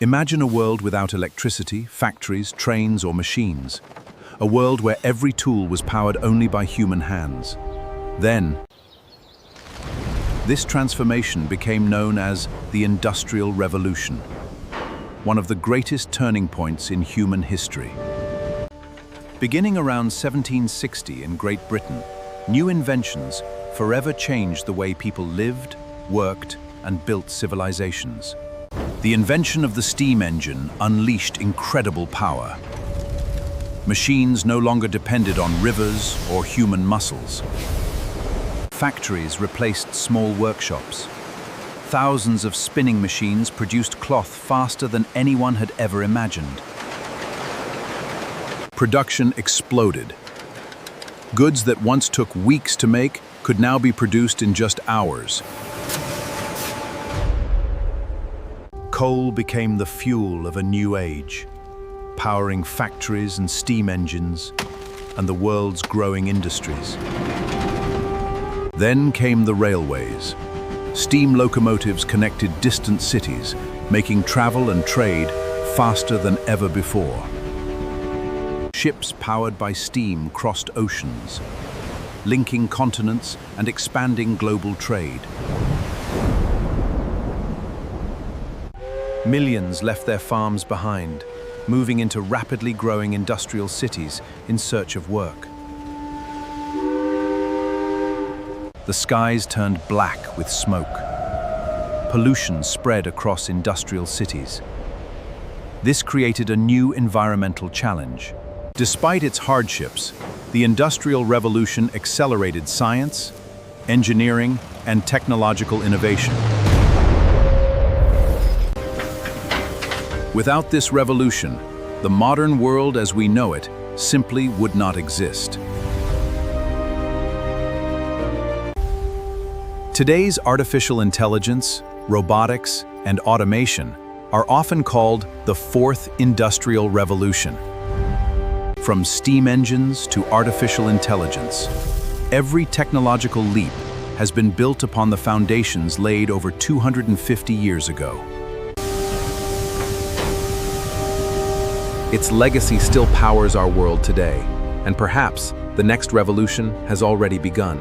Imagine a world without electricity, factories, trains, or machines. A world where every tool was powered only by human hands. Then, this transformation became known as the Industrial Revolution, one of the greatest turning points in human history. Beginning around 1760 in Great Britain, new inventions forever changed the way people lived, worked, and built civilizations. The invention of the steam engine unleashed incredible power. Machines no longer depended on rivers or human muscles. Factories replaced small workshops. Thousands of spinning machines produced cloth faster than anyone had ever imagined. Production exploded. Goods that once took weeks to make could now be produced in just hours. Coal became the fuel of a new age, powering factories and steam engines and the world's growing industries. Then came the railways. Steam locomotives connected distant cities, making travel and trade faster than ever before. Ships powered by steam crossed oceans, linking continents and expanding global trade. Millions left their farms behind, moving into rapidly growing industrial cities in search of work. The skies turned black with smoke. Pollution spread across industrial cities. This created a new environmental challenge. Despite its hardships, the Industrial Revolution accelerated science, engineering, and technological innovation. Without this revolution, the modern world as we know it simply would not exist. Today's artificial intelligence, robotics, and automation are often called the Fourth Industrial Revolution. From steam engines to artificial intelligence, every technological leap has been built upon the foundations laid over 250 years ago. Its legacy still powers our world today, and perhaps the next revolution has already begun.